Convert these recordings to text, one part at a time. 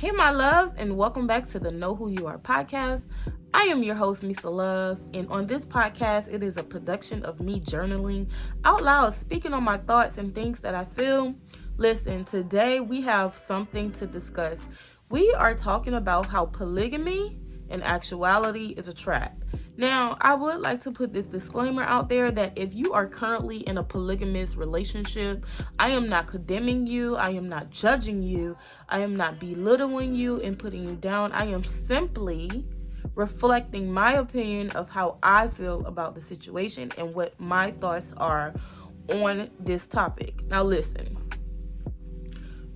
Hey, my loves, and welcome back to the Know Who You Are podcast. I am your host, Misa Love, and on this podcast, it is a production of me journaling out loud, speaking on my thoughts and things that I feel. Listen, today we have something to discuss. We are talking about how polygamy in actuality is a trap. Now, I would like to put this disclaimer out there that if you are currently in a polygamous relationship, I am not condemning you. I am not judging you. I am not belittling you and putting you down. I am simply reflecting my opinion of how I feel about the situation and what my thoughts are on this topic. Now, listen.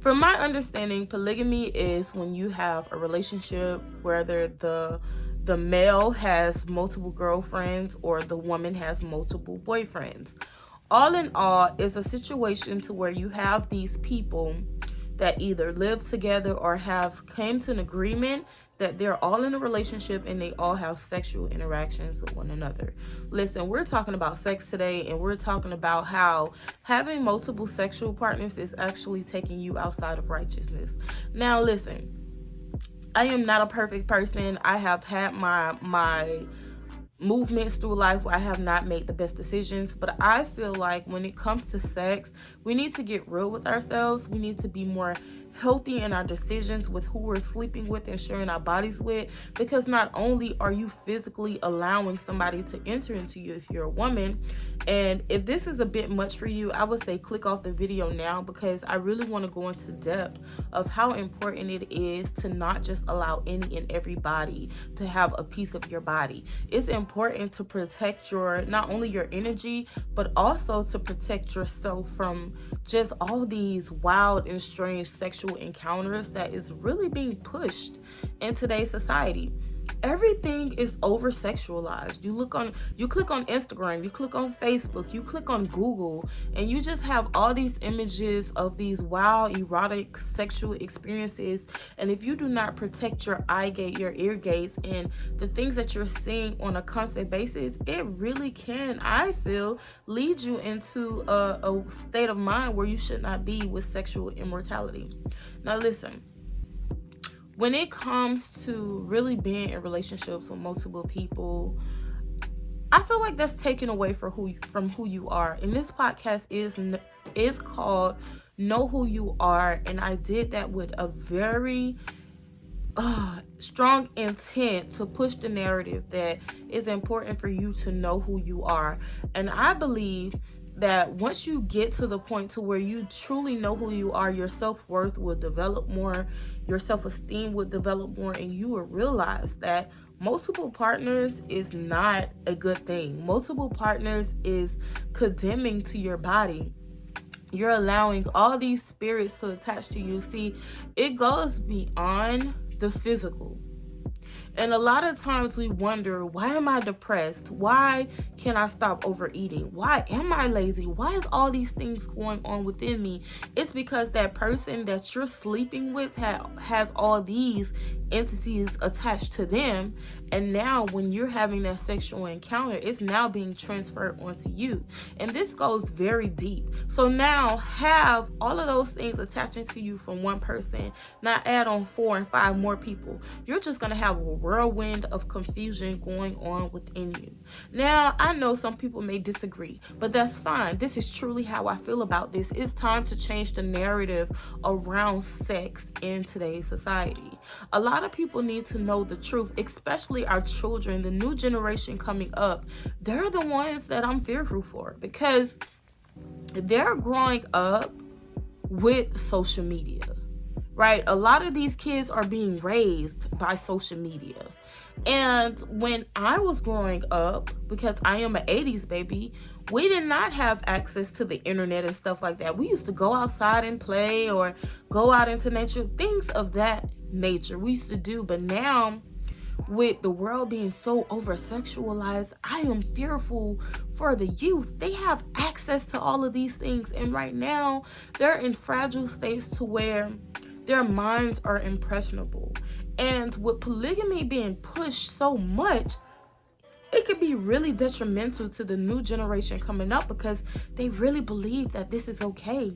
From my understanding, polygamy is when you have a relationship where the male has multiple girlfriends or the woman has multiple boyfriends. All in all, it's a situation to where you have these people that either live together or have came to an agreement that they're all in a relationship and they all have sexual interactions with one another. Listen, we're talking about sex today, and we're talking about how having multiple sexual partners is actually taking you outside of righteousness. Now, listen, I am not a perfect person. I have had my movements through life where I have not made the best decisions, but I feel like when it comes to sex, we need to get real with ourselves. We need to be more healthy in our decisions with who we're sleeping with and sharing our bodies with, because not only are you physically allowing somebody to enter into you if you're a woman, and if this is a bit much for you, I would say click off the video now, because I really want to go into depth of how important it is to not just allow any and everybody to have a piece of your body. It's important to protect not only your energy, but also to protect yourself from just all these wild and strange sexual encounters that is really being pushed in today's society. Everything is over sexualized. You click on Instagram, you click on Facebook, you click on Google, and you just have all these images of these wild, erotic sexual experiences. And if you do not protect your eye gate, your ear gates, and the things that you're seeing on a constant basis, it really can, I feel, lead you into a state of mind where you should not be with sexual immortality. Now, listen. When it comes to really being in relationships with multiple people, I feel like that's taken away from who you are. And this podcast is called Know Who You Are, and I did that with a very strong intent to push the narrative that it's important for you to know who you are. And I believe that once you get to the point to where you truly know who you are, your self-worth will develop more, your self-esteem will develop more, and you will realize that multiple partners is not a good thing. Multiple partners is condemning to your body. You're allowing all these spirits to attach to you. See, it goes beyond the physical. And a lot of times we wonder, why am I depressed? Why can't I stop overeating? Why am I lazy? Why is all these things going on within me? It's because that person that you're sleeping with has all these entities attached to them. And now when you're having that sexual encounter, it's now being transferred onto you. And this goes very deep. So now have all of those things attaching to you from one person. Now add on 4 and 5 more people. You're just going to have a whirlwind of confusion going on within you. Now, I know some people may disagree, but that's fine. This is truly how I feel about this. It's time to change the narrative around sex in today's society. A lot of people need to know the truth, especially our children, the new generation coming up. They're the ones that I'm fearful for, because they're growing up with social media, right? A lot of these kids are being raised by social media. And when I was growing up, because I am an 80s baby, we did not have access to the internet and stuff like that. We used to go outside and play or go out into nature, things of that nature we used to do. But now, with the world being so over-sexualized, I am fearful for the youth. They have access to all of these things, and right now, they're in fragile states to where their minds are impressionable. And with polygamy being pushed so much, it could be really detrimental to the new generation coming up, because they really believe that this is okay.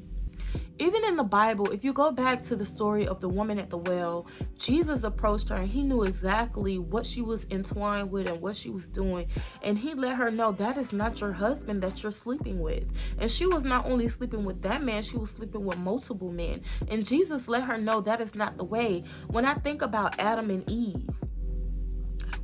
Even in the Bible, if you go back to the story of the woman at the well, Jesus approached her and he knew exactly what she was entwined with and what she was doing. And he let her know that is not your husband that you're sleeping with. And she was not only sleeping with that man, she was sleeping with multiple men. And Jesus let her know that is not the way. When I think about Adam and Eve,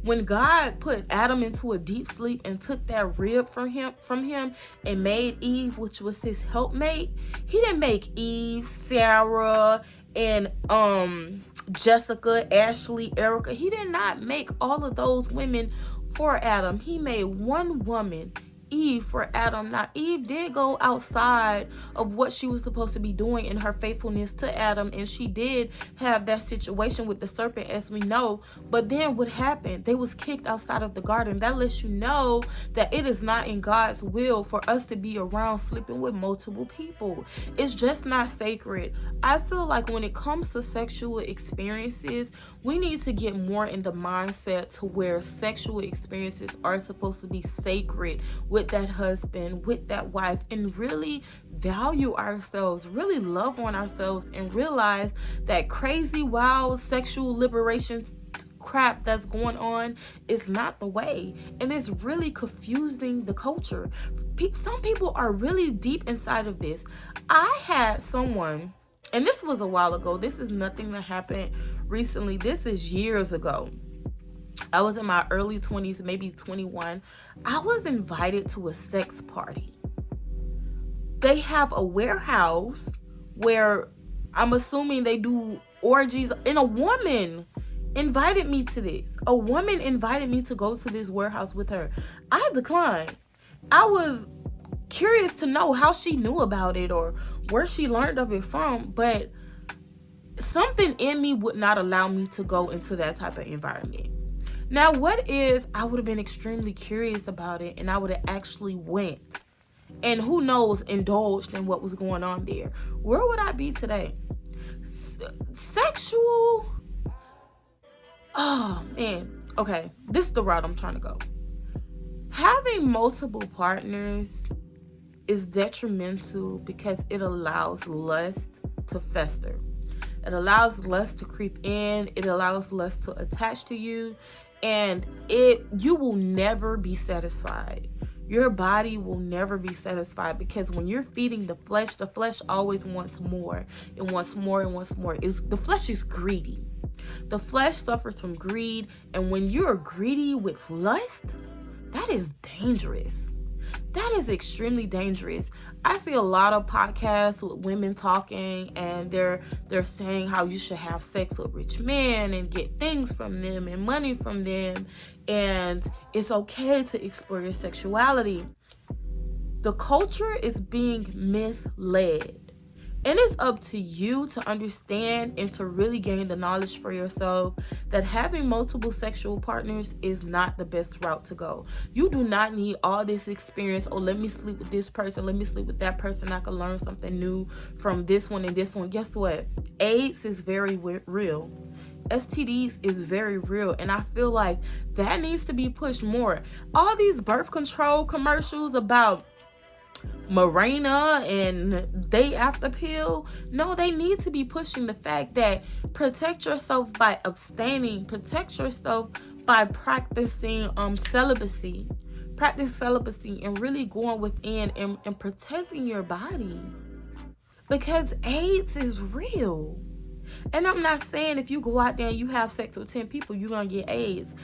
when God put Adam into a deep sleep and took that rib from him and made Eve, which was his helpmate, he didn't make Eve, Sarah, and Jessica, Ashley, Erica. He did not make all of those women for Adam. He made one woman, Eve, for Adam. Now, Eve did go outside of what she was supposed to be doing in her faithfulness to Adam, and she did have that situation with the serpent, as we know. But then what happened? They was kicked outside of the garden. That lets you know that it is not in God's will for us to be around sleeping with multiple people. It's just not sacred. I feel like when it comes to sexual experiences, we need to get more in the mindset to where sexual experiences are supposed to be sacred with that husband, with that wife, and really value ourselves, really love on ourselves, and realize that crazy, wild sexual liberation crap that's going on is not the way. And it's really confusing the culture. Some people are really deep inside of this. I had someone, and this was a while ago. This is nothing that happened recently. This is years ago. I was in my early 20s, maybe 21. I was invited to a sex party. They have a warehouse where I'm assuming they do orgies, and a woman invited me to this. A woman invited me to go to this warehouse with her. I declined. I was curious to know how she knew about it or where she learned of it from, but something in me would not allow me to go into that type of environment. Now, what if I would have been extremely curious about it and I would have actually went and, who knows, indulged in what was going on there? Where would I be today? Sexual... Oh, man. Okay, this is the route I'm trying to go. Having multiple partners is detrimental because it allows lust to fester. It allows lust to creep in. It allows lust to attach to you. And you will never be satisfied. Your body will never be satisfied, because when you're feeding the flesh always wants more. It wants more and wants more. The flesh is greedy. The flesh suffers from greed. And when you're greedy with lust, that is dangerous. That is extremely dangerous. I see a lot of podcasts with women talking, and they're saying how you should have sex with rich men and get things from them and money from them, and it's okay to explore your sexuality. The culture is being misled. And it's up to you to understand and to really gain the knowledge for yourself that having multiple sexual partners is not the best route to go. You do not need all this experience. Oh, let me sleep with this person. Let me sleep with that person. I can learn something new from this one and this one. Guess what? AIDS is very real. STDs is very real, and I feel like that needs to be pushed more. All these birth control commercials about Mirena and day after pill, no, they need to be pushing the fact that protect yourself by abstaining, protect yourself by practicing celibacy, and really going within and protecting your body, because AIDS is real. And I'm not saying if you go out there and you have sex with 10 people, you're gonna get AIDS.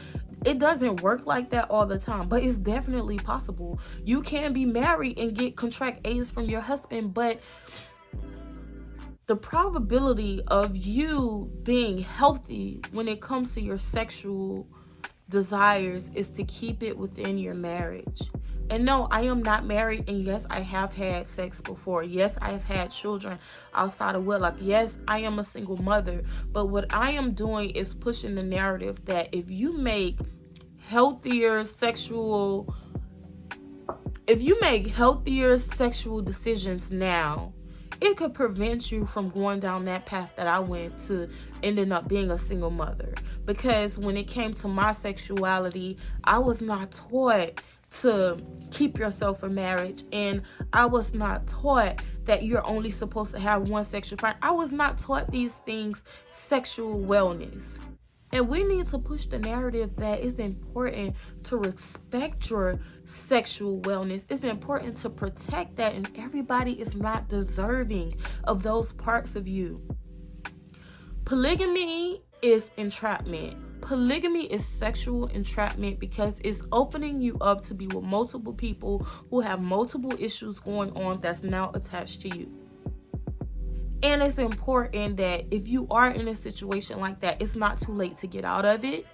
It doesn't work like that all the time, but it's definitely possible. You can be married and contract AIDS from your husband, but the probability of you being healthy when it comes to your sexual desires is to keep it within your marriage. And no, I am not married, and yes, I have had sex before. Yes, I have had children outside of wedlock. Yes, I am a single mother. But what I am doing is pushing the narrative that if you make healthier sexual decisions now, it could prevent you from going down that path that I went to, ending up being a single mother. Because when it came to my sexuality, I was not taught to keep yourself for marriage. And I was not taught that you're only supposed to have one sexual partner. I was not taught these things, sexual wellness. And we need to push the narrative that it's important to respect your sexual wellness. It's important to protect that, and everybody is not deserving of those parts of you. Polygamy is entrapment. Polygamy is sexual entrapment because it's opening you up to be with multiple people who have multiple issues going on that's now attached to you. And it's important that if you are in a situation like that, it's not too late to get out of it.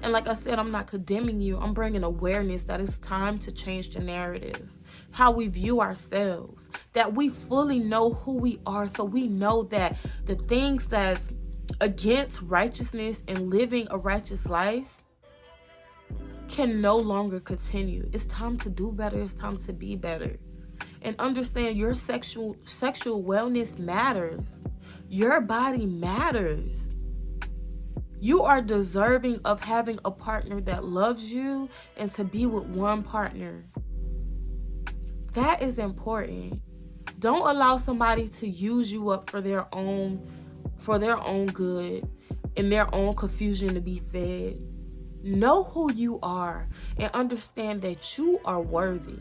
And like I said, I'm not condemning you. I'm bringing awareness that it's time to change the narrative, how we view ourselves, that we fully know who we are, so we know that the things that's against righteousness and living a righteous life can no longer continue. It's time to do better. It's time to be better. And understand your sexual wellness matters. Your body matters. You are deserving of having a partner that loves you and to be with one partner. That is important. Don't allow somebody to use you up for their own good and their own confusion to be fed. Know who you are and understand that you are worthy.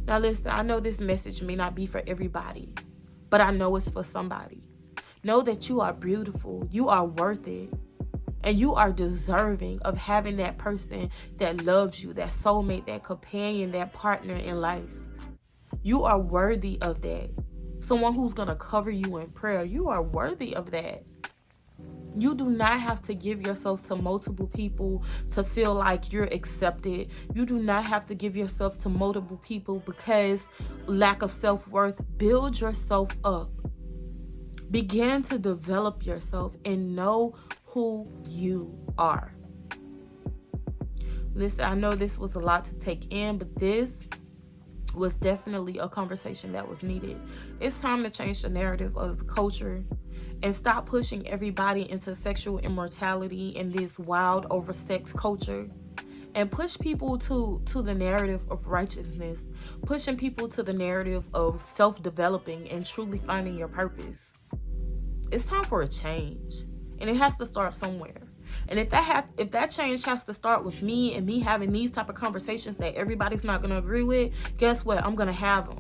Now listen, I know this message may not be for everybody, but I know it's for somebody. Know that you are beautiful, you are worth it, and you are deserving of having that person that loves you, that soulmate, that companion, that partner in life. You are worthy of that. Someone who's going to cover you in prayer. You are worthy of that. You do not have to give yourself to multiple people to feel like you're accepted. You do not have to give yourself to multiple people because lack of self-worth. Build yourself up. Begin to develop yourself and know who you are. Listen, I know this was a lot to take in, but this was definitely a conversation that was needed. It's time to change the narrative of the culture and stop pushing everybody into sexual immortality and this wild oversex culture, and push people to the narrative of righteousness, pushing people to the narrative of self-developing and truly finding your purpose. It's time for a change, and it has to start somewhere. And if that change has to start with me and me having these type of conversations that everybody's not going to agree with, guess what? I'm going to have them.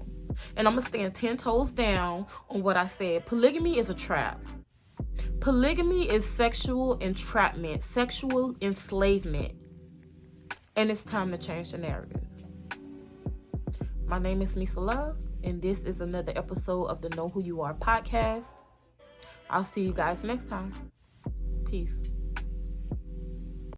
And I'm going to stand 10 toes down on what I said. Polygamy is a trap. Polygamy is sexual entrapment, sexual enslavement. And it's time to change the narrative. My name is Misa Love, and this is another episode of the Know Who You Are podcast. I'll see you guys next time. Peace.